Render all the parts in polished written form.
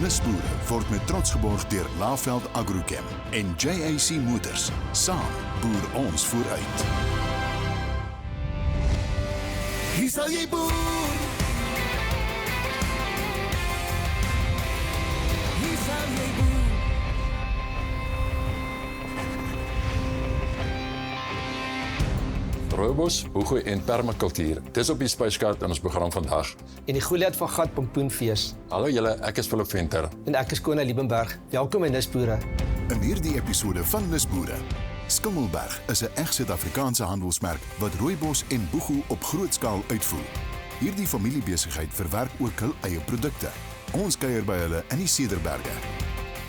Nisboere word met trots geborg deur Laveld Agrochem en JAC Motors. Saam boer ons vooruit. Hier sal jy boer. Hier sal jy boer. Rooibos, boegoe en permakultuur. Dis op die spyskaart in ons program vandag. En die Goliath van Gat Pompoenfees. Hallo julle, ek is Philip Venter. En ek is Kona Liebenberg. Welkom in Nisboere. In hierdie episode van Nisboere. Skimmelberg is 'n reg Suid-Afrikaanse handelsmerk wat rooibos en boegoe op groot skaal uitvoer. Hierdie familiebesigheid verwerk ook hul eie produkte. Ons kuier by hulle in die Cederberge.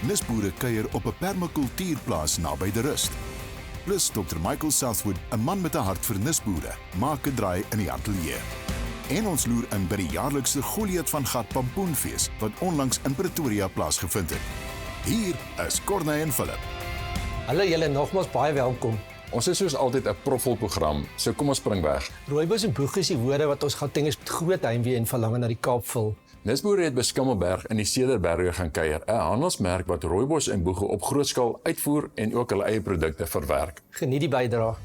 Nisboere kuier op 'n permakultuurplaas naby die Rust. Plus Dr. Michael Southwood, 'n man met 'n hart vir nisboere, maak 'n draai in die ateljee. En ons loer in by die jaarlikse Goliath van Gat Pompoenfees wat onlangs in Pretoria plaasgevind het. Hier is Corneille en Philip. Hallo julle, nogmaals baie welkom. Ons is soos altyd 'n propvol program, so kom ons spring weg. Rooibos en boegoe is die woorde wat ons Gautengers met groot heimwee en verlange na die Kaap vul. Nisboere het by Skimmelberg in die Cederberge gaan kuier, 'n handelsmerk wat rooibos en boegoe op groot skaal uitvoer en ook hulle eie produkte verwerk. Geniet die bydrae.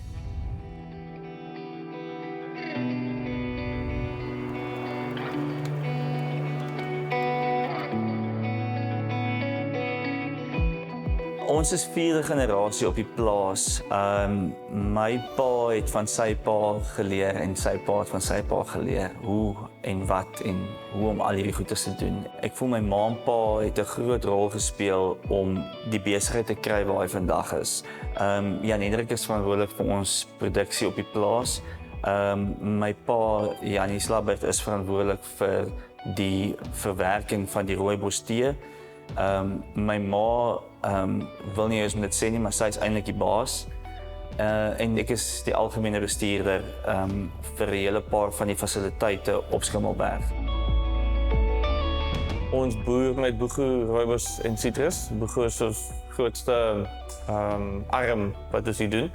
Ons is vierde generasie op die plaas. My pa het van sy pa geleer en sy pa het van sy pa geleer hoe en wat en hoe om al hierdie goedes te doen. Ek voel my ma en pa het 'n groot rol gespeel om die besigheid te kry waar hy vandag is. Jan Hendrik is verantwoordelik vir ons produksie op die plaas. My pa, Janie Slabbert, is verantwoordelik vir die verwerking van die rooibos tee. My ma wil nie eens met dit sê nie, maar sy is eintlik die baas. En ek is die algemene bestuurder vir 'n hele paar van die fasiliteite op Skimmelberg. Ons boer met boegoe, rooibos en sitrus. Boegoe is ons grootste arm wat ons hier doen.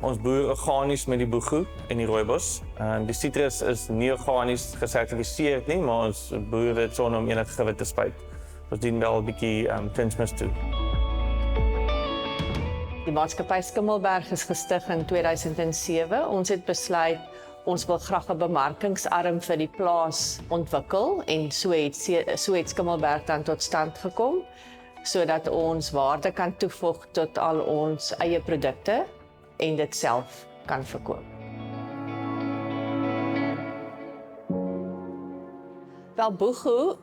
Ons boer organies met die boegoe en die rooibos. Die sitrus is nie organies gesertifiseerd nie, maar ons boer dit sonder om enige gewig te spuit. Ons dien wel 'n bietjie kunsmis toe. Die maatskappy Skimmelberg is gestig in 2007. Ons het besluit ons wil graag 'n bemarkingsarm vir die plaas ontwikkel en so het Skimmelberg dan tot stand gekom sodat ons waarde kan toevoeg tot al ons eie produkte en dit self kan verkoop. Wel, boegoe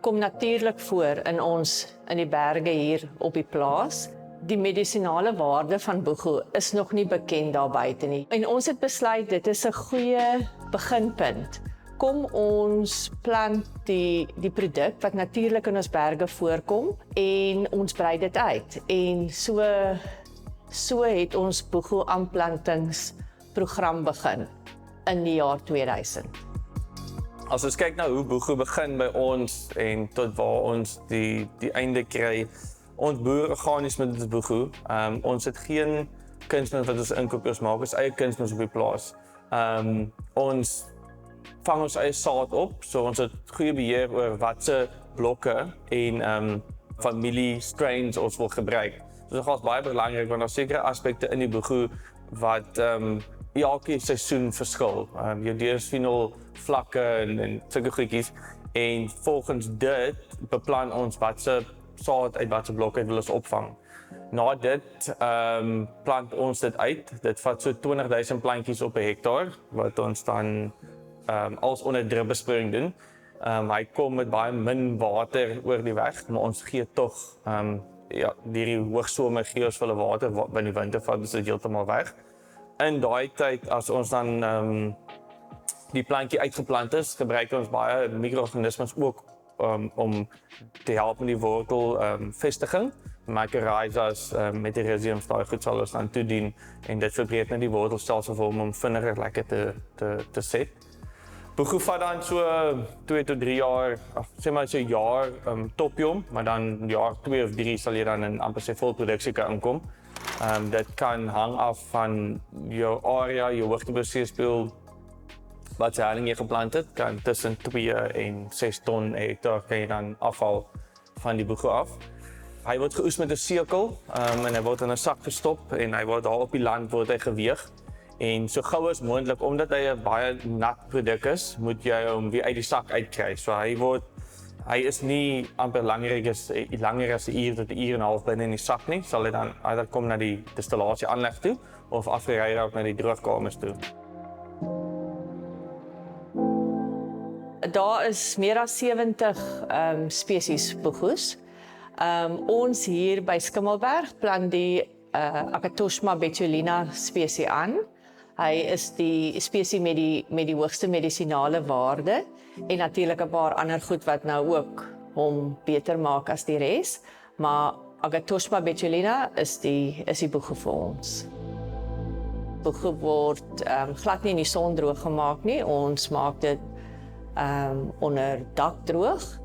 kom natuurlik voor in die berge hier op die plaas. Die medisinale waarde van boegoe is nog nie bekend daar buite nie. En ons het besluit dit is 'n goeie beginpunt. Kom ons plant die produk wat natuurlik in ons berge voorkom en ons brei dit uit. En so het ons boegoe aanplantingsprogram begin in die jaar 2000. As ons kyk na hoe boegoe begin by ons en tot waar ons die einde kry, ons boer organies met die boegoe. Ons het geen kunsmis wat ons inkoop, ons maak ons eie kunsmis op die plaas. Ons vang ons eie saad op, so ons het goeie beheer oor watse blokke en familie strains ons wil gebruik. So dit is baie belangrik want daar sekere aspekte in die boegoe wat elke seisoen verskil. Jou deursfinol vlakke en sulke goedjies. En volgens dit beplan ons watse saad uit watse blokke wil ons opvang. Na dit plant ons dit uit. Dit vat so 20,000 plantjies op 'n hektaar wat ons dan als onder drupbesproeiing doen. Hy kom met baie min water oor die weg, maar ons gee tog die hoogsomer gee ons vir hulle water, wanneer die winter vat is dit heeltemal weg. In daai tyd as ons dan die plantjie uitgeplant is, gebruik ons baie mikroorganismes ook om te help met die wortelvestiging. Mycorrhizas met die rhizomes, daai goed sal ons dan toedien en dit verbreek net die wortelstelsel vir hom om vinniger lekker te set. Boegoe vat dan so 2 tot 3 jaar, sê maar so 'n jaar topjom, maar dan jaar 2 of 3 sal jy dan in amper sy volproduksie kan inkom. Dit kan hang af van jou area, jou hoogtebeseespeel, wat se helling jy geplant het, kan tussen 2 en 6 ton per hektaar kan jy dan afhaal van die boege af. Hy word geoes met 'n sekel en hy word in 'n sak gestop en hy word daar op die land word hy geweeg. En so gou as moontlik, omdat hy 'n baie nat produk is, moet jy hom weer uit die sak uitkry. So hy is nie amper langer as 'n uur tot 'n uur en 'n half binne in die sak nie. Sal hy dan either kom na die distillasie aanleg toe of afgery raak na die droogkamers toe. Daar is meer as 70 spesies boegoes. Ons hier by Skimmelberg plant die Agatosma betulina spesie aan. Hy is die spesie met die hoogste medisinale waarde en natuurlik 'n paar ander goed wat nou ook hom beter maak as die res, maar Agatosma betulina is die boege vir ons. Boege word glad nie in die son droog gemaak nie. Ons maak dit onder dak droog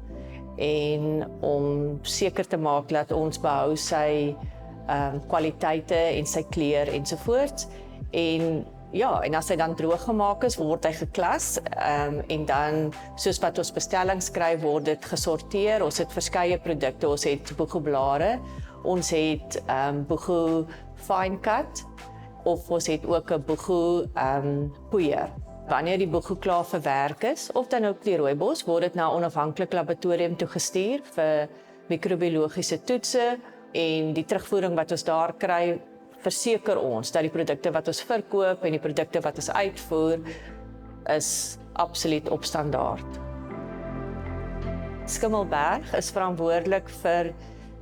en om seker te maak dat ons behou sy kwaliteite en sy kleur ensovoorts. En ja, en as hy dan droog gemaak is, word hy geklas en dan soos wat ons bestellings kry, word dit gesorteer. Ons het verskeie produkte. Ons het boegoeblare, ons het boegoe fine cut of ons het ook 'n boegoe poeier. Wanneer die boegoe klaar verwerk is, of dan ook die rooibos, word dit na 'n onafhanklike laboratorium toe gestuur vir microbiologiese toetse en die terugvoering wat ons daar kry, verseker ons dat die produkte wat ons verkoop en die produkte wat ons uitvoer is absoluut op standaard. Skimmelberg is verantwoordelik vir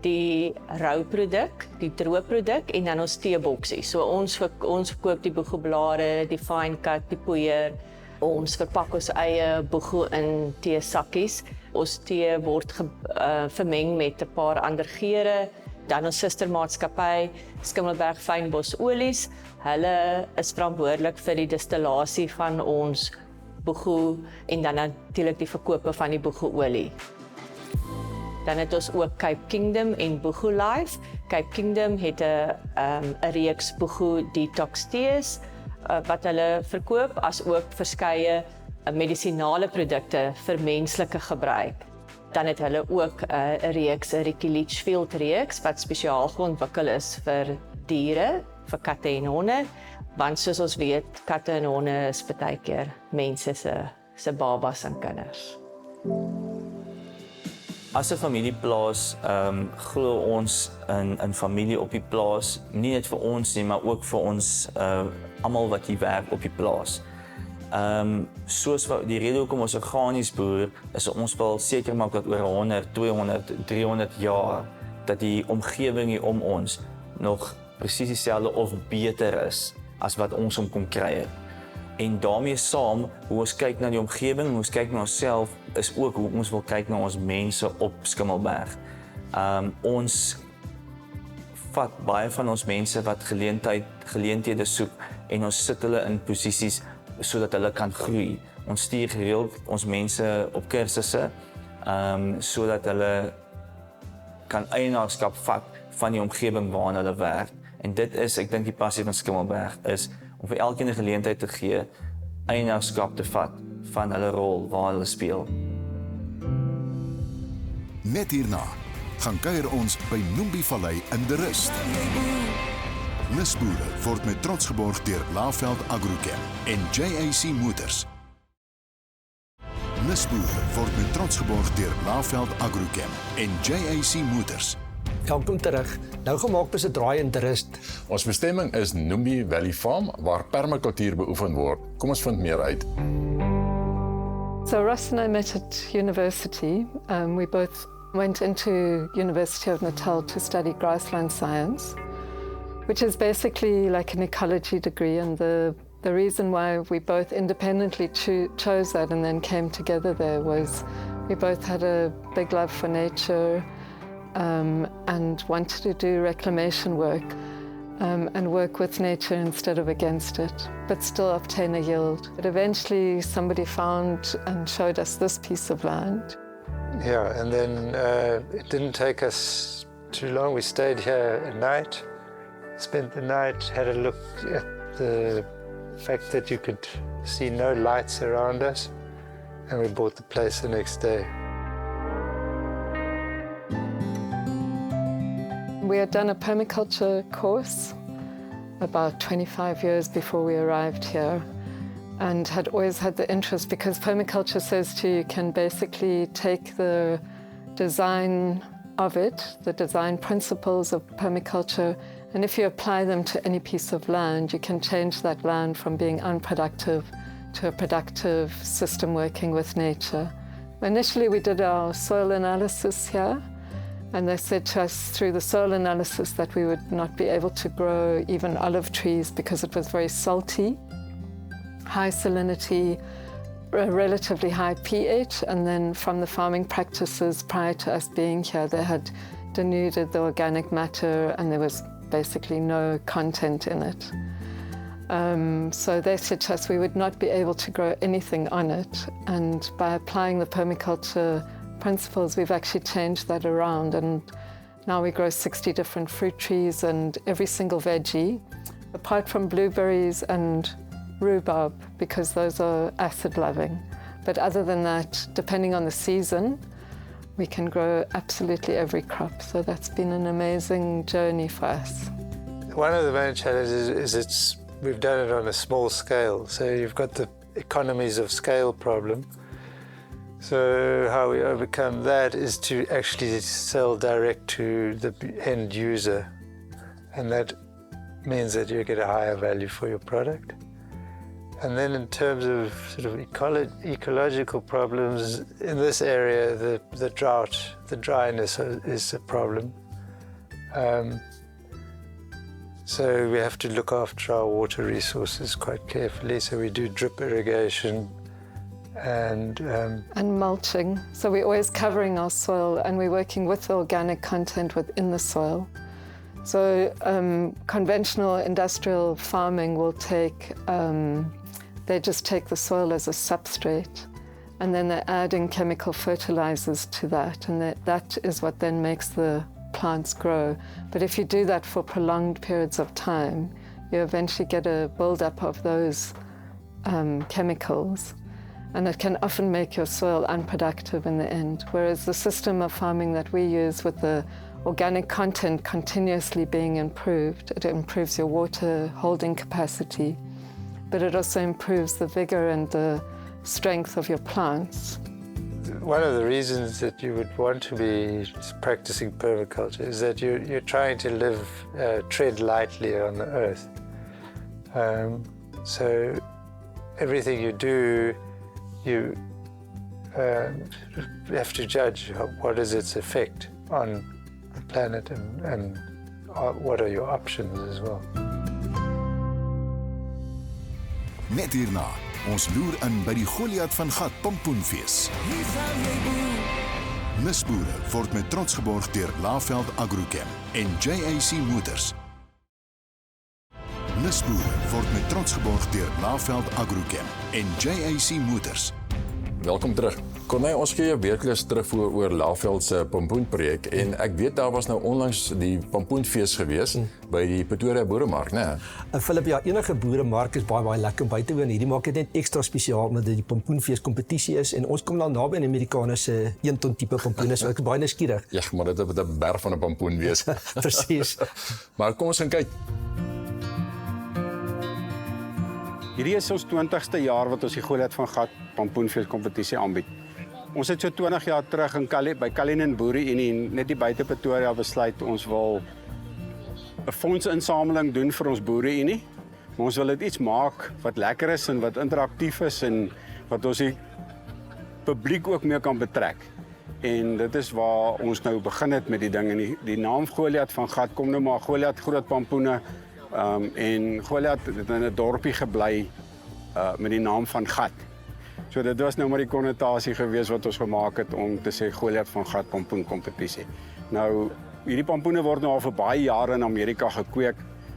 die rou produk, die droë produk en dan ons teeboksies. So ons verkoop die boegoeblare, die fine cut, die poeier. Ons verpak ons eie boegoe in teesakkies. Ons tee word vermeng met 'n paar ander geure. Dan ons sustermaatskappy, Skimmelberg Fynbosolies. Hulle is verantwoordelik vir die distillasie van ons boegoe en dan natuurlik die verkope van die boegoeolie. Dan het ons ook Cape Kingdom en Boegoe Life. Cape Kingdom het 'n reeks boegoe detox tees wat hulle verkoop, as ook verskeie medisinale produkte vir menslike gebruik. Dan het hulle ook 'n reeks, 'n Ricky Litchfield reeks wat spesiaal ontwikkel is vir diere, vir katte en honde, want soos ons weet, katte en honde is baie keer mense se babas en kinders. As 'n familieplaas glo ons in familie op die plaas, nie net vir ons nie, maar ook vir ons almal wat hier werk op die plaas. Soos die rede hoekom ons organies boer, is ons wil seker maak dat oor 100, 200, 300 jaar dat die omgewing hier om ons nog presies dieselfde of beter is as wat ons hom kon kry het. En daarmee saam, hoe ons kyk na die omgewing, hoe ons kyk na onsself, is ook hoe ons wil kyk na ons mense op Skimmelberg. Ons vat baie van ons mense wat geleenthede soek en ons sit hulle in posisies sodat hulle kan groei. Ons stuur gereeld ons mense op kursusse sodat hulle kan eienaarskap vat van die omgewing waarin hulle werk. En dit is, ek dink die passie van Skimmelberg is om vir elkeen 'n geleentheid te gee, eienaarskap te vat van hulle rol waar hulle speel. Net hierna gaan kuier ons by Nombi Vallei in De Rust. Nisboere word met trots geborg deur Laveld Agrochem en JAC Motors. Nisboere word met trots geborg deur Laveld Agrochem en JAC Motors. Welkom terug. Nou gemaak ons 'n draai in De Rust. Ons bestemming is Nombi Valley Farm waar permakultuur beoefen word. Kom ons vind meer uit. So Russ and I met at university. We both went into University of Natal to study grassland science, which is basically like an ecology degree. And the reason why we both independently chose that and then came together there was we both had a big love for nature and wanted to do reclamation work and work with nature instead of against it, but still obtain a yield. But eventually somebody found and showed us this piece of land. Yeah, and then it didn't take us too long. We stayed here at night, spent the night, had a look at the fact that you could see no lights around us, and we bought the place the next day. We had done a permaculture course about 25 years before we arrived here, and had always had the interest because permaculture says to you can basically take the design of it, the design principles of permaculture, and if you apply them to any piece of land, you can change that land from being unproductive to a productive system working with nature. Initially, we did our soil analysis here, and they said to us through the soil analysis that we would not be able to grow even olive trees because it was very salty, high salinity, relatively high pH, and then from the farming practices prior to us being here, they had denuded the organic matter and there was basically no content in it. So they said to us we would not be able to grow anything on it, and by applying the permaculture principles, we've actually changed that around, and now we grow 60 different fruit trees and every single veggie, apart from blueberries and rhubarb, because those are acid-loving. But other than that, depending on the season, we can grow absolutely every crop. So that's been an amazing journey for us. One of the main challenges is we've done it on a small scale. So you've got the economies of scale problem. So how we overcome that is to actually sell direct to the end user. And that means that you get a higher value for your product. And then in terms of sort of ecological problems, in this area, the drought, the dryness is a problem. So we have to look after our water resources quite carefully. So we do drip irrigation and mulching. So we're always covering our soil, and we're working with the organic content within the soil. So conventional industrial farming will take, they just take the soil as a substrate, and then they're adding chemical fertilizers to that, and that is what then makes the plants grow. But if you do that for prolonged periods of time, you eventually get a buildup of those chemicals, and it can often make your soil unproductive in the end. Whereas the system of farming that we use with the organic content continuously being improved, it improves your water holding capacity, but it also improves the vigor and the strength of your plants. One of the reasons that you would want to be practicing permaculture is that you're trying to tread lightly on the earth. So everything you do, you have to judge what is its effect on the planet and what are your options as well. Net hierna, ons loer in by die Goliath van Gat pompoenfees. Nisboere word met trots geborg deur Laveld Agrochem en JAC Motors. Nisboere word met trots geborg deur Laveld Agrochem en JAC Motors. Welkom terug. Corneille, ons gee jou weekliks terugvoer oor Laveld se pompoenprojek en ek weet daar was nou onlangs die pompoenfees gewees by die Pretoria Boeremark, né? Philip, ja, enige boeremark is baie net om by te woon. Hierdie maak dit net ekstra spesiaal omdat dit die pompoenfees kompetisie is en ons kom dan naby aan die Amerikaners 1 ton tipe pompoene, so ek is baie nuuskierig. Ja, maar dit moet 'n berg van 'n pompoen wees. Presies. Maar kom ons gaan kyk. Hierdie is ons 20ste jaar wat ons die Goliath van Gat pompoenfees kompetisie aanbied. Ons het so 20 jaar terug in by Kalinin Boere-Unie net die buite Pretoria besluit ons wil 'n fondsinsameling doen vir ons Boere-Unie. Maar ons wil dit iets maak wat lekker is en wat interaktief is en wat ons die publiek ook mee kan betrek. En dit is waar ons nou begin het met die ding. En die naam Goliath van Gat kom nou maar Goliath groot pompoene. En Goliath het in 'n dorpie gebly met die naam van Gat. So dit was nou maar die konnotasie gewees wat ons gemaak het om te sê Goliath van Gat pompoen kompetisie. Nou hierdie pompoene word nou al vir baie jare in Amerika gekweek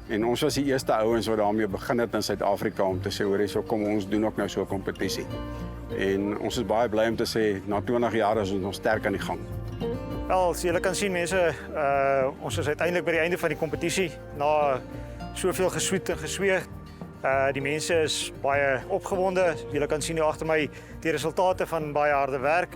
en ons was die eerste ouens wat daarmee begin het in Suid-Afrika om te sê hoor hierso kom ons doen ook nou so 'n kompetisie. En ons is baie bly om te sê na 20 jaar is ons nog sterk aan die gang. Wel, so julle kan sien mense, ons is uiteindelik by die einde van die kompetisie na soveel gesweet en gesweer. Die mense is baie opgewonde. Julle kan sien hier agter my die resultate van baie harde werk.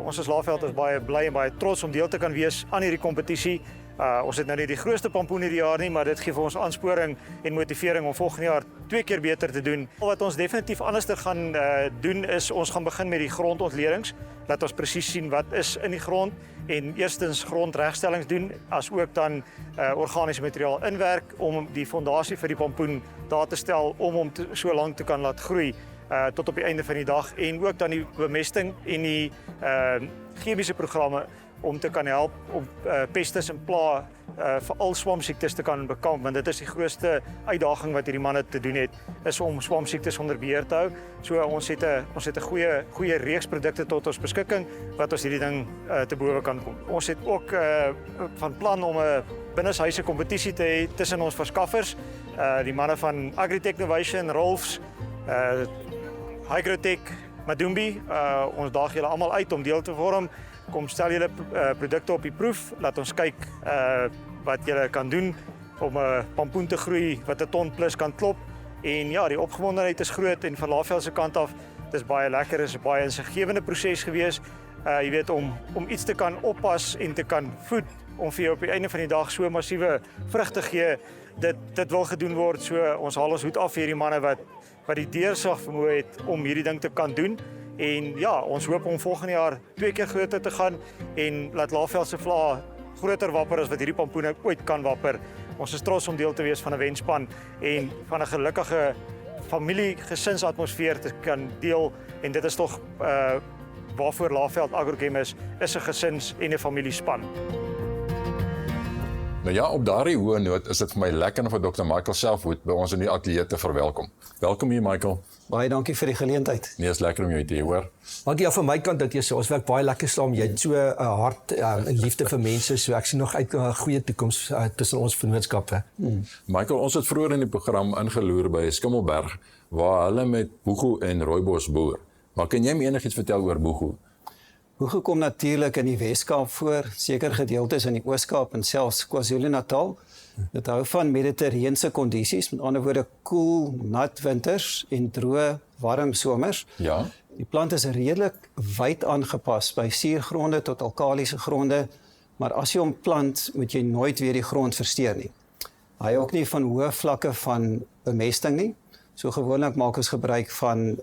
Ons as Laagveld is baie bly en baie trots om deel te kan wees aan hierdie kompetisie. Ons het nou nie die grootste pampoen hierdie jaar nie, maar dit gee vir ons aansporing en motivering om volgende jaar 2 keer beter te doen. Wat ons definitief anderster gaan doen is ons gaan begin met die grondontledings. Laat ons presies sien wat is in die grond en eerstens grondregstellings doen, as ook dan organiese materiaal inwerk om die fondasie vir die pampoen daar te stel om hom so lank te kan laat groei tot op die einde van die dag en ook dan die bemesting en die chemiese programme om te kan help om pestes en pla veral swamsiektes te kan bekamp, want dit is die grootste uitdaging wat hierdie manne te doen het, is om swamsiektes onder beheer te hou. So ons het 'n goeie reeks produkte tot ons beskikking wat ons hierdie ding te bowe kan kom. Ons het ook van plan om 'n binneshuise kompetisie te hê tussen ons verskaffers, die manne van Agritech Innovation, Rolfs, Hygrotech, Madumbi. Ons daag julle almal uit om deel te vorm. Kom stel julle produkte op die proef, laat ons kyk wat julle kan doen om 'n pampoen te groei wat 'n ton plus kan klop. En ja, die opgewondenheid is groot en van Laagveld se kant af, dis baie lekker, is 'n baie insiggewende proses gewees. Jy weet om iets te kan oppas en te kan voed om vir jou op die einde van die dag so massiewe vrugte gee, dit wil gedoen word. So ons haal ons hoed af vir hierdie manne wat die deursag vermoë het om hierdie ding te kan doen. En ja, ons hoop om volgende jaar 2 keer groter te gaan en laat Laagveld se vla groter wapper as wat hierdie pampoene ooit kan wapper. Ons is trots om deel te wees van 'n wenspan en van 'n gelukkige familie-gesinsatmosfeer te kan deel, en dit is tog waarvoor Laagveld Agrochem is 'n gesins- en 'n familiespan. Nou ja, op daardie hoë noot is dit vir my lekker om vir Dr. Michael Selfwood by ons in die ateljee te verwelkom. Welkom hier, Michael. Baie dankie vir die geleentheid. Nee, is lekker om jou te hê, hoor. Dankie ja, van my kant dat jy so, ons werk baie lekker saam. Jy het so 'n hart en liefde vir mense, so ek sien nog uit 'n goeie toekoms tussen ons vennootskappe. Michael, ons het vroeër in die program ingeloer by Skimmelberg waar hulle met boegoe en rooibos boer. Maar kan jy my enigiets vertel oor boegoe? Boegoe kom natuurlik in die Wes-Kaap voor, seker gedeeltes in die Oos-Kaap en selfs KwaZulu-Natal. Dit hou van mediterrane kondisies, met ander woorde koel, nat winters en droë, warm somers. Ja. Die plant is redelik wyd aangepas by suurgronde tot alkalisiese gronde, maar as jy hom plant, moet jy nooit weer die grond versteur nie. Hy ook nie van hoë vlakke van bemesting nie. So gewoonlik maak ons gebruik van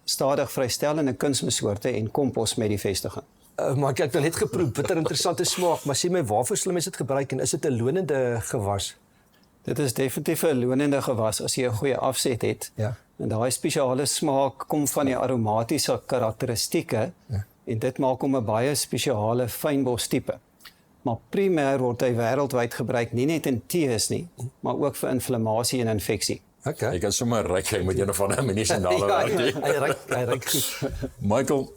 stadig vrystellende kunsmissoorte en kompos met die vestiging. Maar ek het nou net geproe, bitter interessante smaak, maar sê my waarvoor sal mense dit gebruik en is dit 'n lonende gewas? Dit is definitief 'n lonende gewas as jy 'n goeie afset het. Ja. En daai spesiale smaak kom van die aromatiese karakteristieke en dit maak hom 'n baie spesiale fynbos tipe. Maar primêr word hy wêreldwyd gebruik nie net in tees nie, maar ook vir inflammasie en infeksie. Okay. Ek kan sommer ryk jy met een van 'n medisinale werk. Hy ryk goed. Michael,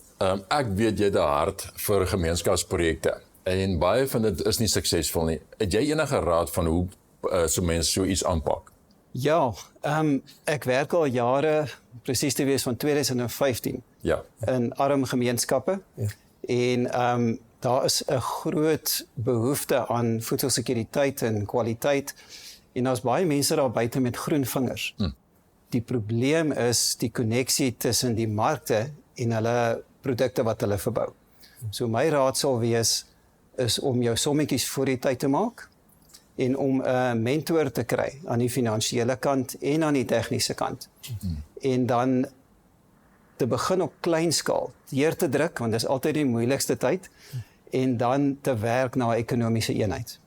ek weet jy het 'n hart vir gemeenskapsprojekte en baie van dit is nie suksesvol nie. Het jy enige raad van hoe so mense so iets aanpak? Ja, ek werk al jare, presies te wees van 2015, Ja. in arm gemeenskappe. Ja. En daar is 'n groot behoefte aan voedselsekuriteit en kwaliteit. En daar's baie mense daar buite met groen vingers. Die probleem is die koneksie tussen die markte en hulle produkte wat hulle verbou. So my raad sal wees is om jou sommetjies voor die tyd te maak en om 'n mentor te kry aan die finansiële kant en aan die tegniese kant. En dan te begin op klein skaal, deur te druk want dis altyd die moeilikste tyd en dan te werk na 'n ekonomiese eenheid.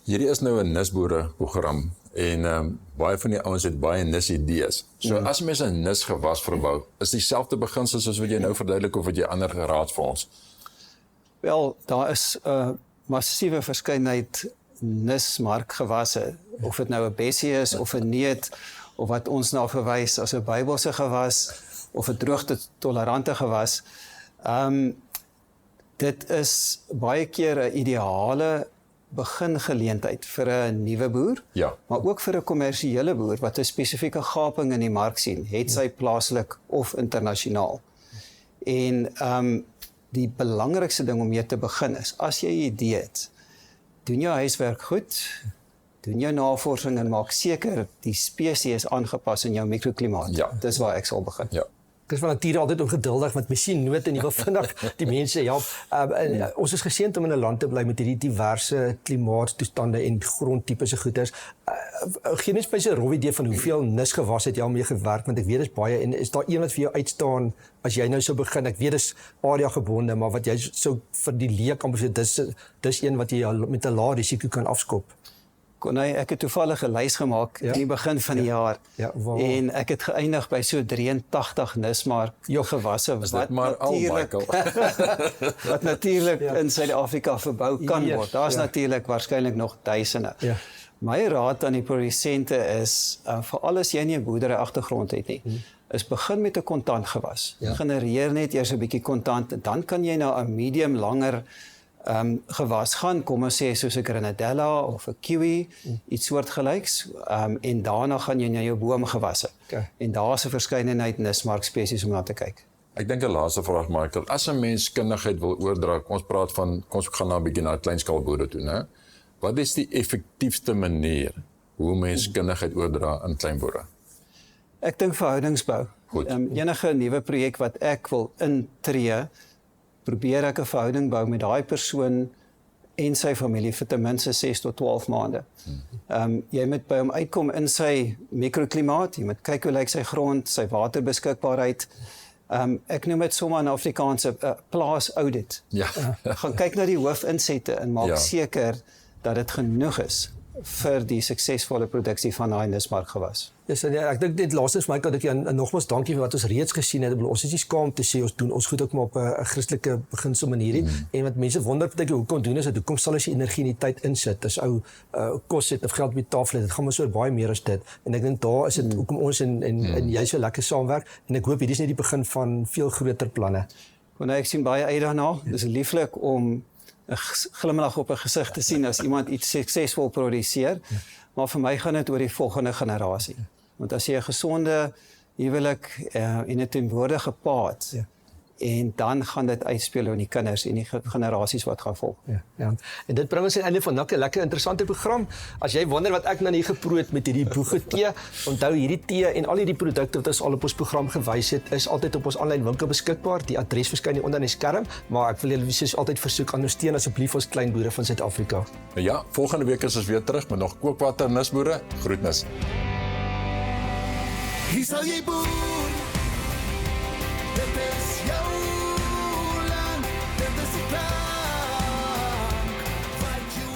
Hierdie is nou 'n Nisboere program en baie van die ouens het baie nisidees. So as mense 'n nisgewas verbou, is dieselfde beginsels soos wat jy nou verduidelik of wat jy ander raad vir ons? Wel, daar is 'n massiewe verskeidenheid nismarkgewasse, of dit nou 'n bessie is of 'n neut of wat ons na verwys as 'n Bybelse gewas of 'n droogte-tolerante gewas. Dit is baie keer 'n ideale begingeleentheid vir 'n nuwe boer, Ja. maar ook vir 'n kommersiële boer wat 'n spesifieke gaping in die mark sien, het sy plaaslik of internasionaal. En die belangrikste ding om mee te begin is, as jy 'n idee het, doen jou huiswerk goed, doen jou navorsing en maak seker die spesies is aangepas in jou mikroklimaat. Ja. Dis waar ek sal begin. Ja. Ek is van nature altyd ongeduldig met masjien nood en jy wil vinnig die mense help. Ons is geseënd om in 'n land te bly met hierdie diverse klimaattoestande en grondtipes en goeders. Geen eens by 'n rof idee van hoeveel nisgewas het jy al mee gewerk, want ek weet dis baie en is daar een wat vir jou uitstaan as jy nou sou begin. Ek weet dis area gebonde, maar wat jy sou vir die leek kan sê dis een wat jy met 'n lae risiko kan afskop. Ek het toevallig 'n lys gemaak in die begin van die jaar. En ek het geëindig by so 83 nismark gewasse wat maar wat natuurlik in Suid-Afrika verbou kan word. Daar's natuurlik waarskynlik nog duisende. My raad aan die produsente is veral as jy nie 'n boerdery agtergrond het nie, is begin met 'n kontant gewas. Genereer net eers 'n bietjie kontant en dan kan jy na 'n medium langer gewas gaan, kom ons sê soos 'n grenadella of 'n kiwi, iets soortgelyks, en daarna gaan jy na jou boomgewasse. En daar's 'n verskeidenheid nismark spesies om na te kyk. Ek dink 'n laaste vraag, Michael. As 'n mens kundigheid wil oordra, ons praat van ons gaan nou 'n bietjie na kleinskaalboere toe, né? Wat is die effektiefste manier hoe mens kundigheid oordra aan kleinboere? Ek dink verhoudingsbou. Enige nuwe projek wat ek wil intree, probeer ek 'n verhouding bou met daai persoon en sy familie vir ten minste 6 tot 12 maande. Jy moet by hom uitkom in sy mikroklimaat, jy moet kyk hoe lyk sy grond, sy waterbeskikbaarheid. Ek noem dit sommer in Afrikaans 'n plaas audit. Gaan kyk na die hoofinsette en maak seker dat dit genoeg is vir die suksesvolle produksie van daai nismark gewas. Ek dink dit laastens my kan ek nogmaals dankie vir wat ons reeds gesien het. Ons is nie skaam te sê ons doen ons goed ook maar op 'n Christelike beginsel manier en wat mense wonder baie hoekom doen is dit, hoekom sal as jy energie in die tyd insit as ou kos het of geld op die tafel het, dit gaan maar so baie meer as dit en ek dink daar is dit hoekom ons en jy so lekker saamwerk en ek hoop hierdie is net die begin van veel groter planne. Ek sien baie uit daarna. Dis lieflik om 'n glimlag op 'n gesig te sien as iemand iets suksesvol produseer, maar vir my gaan dit oor die volgende generasie. Want as jy 'n gesonde huwelik en 'n teenwoordige paat, en dan gaan dit uitspeel op die kinders en die generasies wat gaan volg. En dit bring ons aan einde van 'n lekker interessante program. As jy wonder wat ek nou hier geproe het met hierdie boege tee, onthou hierdie tee en al hierdie produkte wat ons al op ons program gewys het, is altyd op ons aanlyn winkel beskikbaar. Die adres verskyn hier onder in die skerm, maar ek wil julle soos altyd versoek, ondersteun asseblief ons kleinboere van Suid-Afrika. Ja, volgende week is ons weer terug met nog kookwater nisboere. Groetnis. Hier sal jy boer. Dit is jou land, dit is die klank wat jy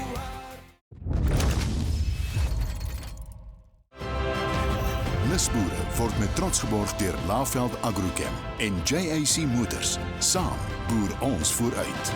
Nisboere word met trots geborg deur Laveld Agrochem en JAC Motors. Saam boer ons vooruit.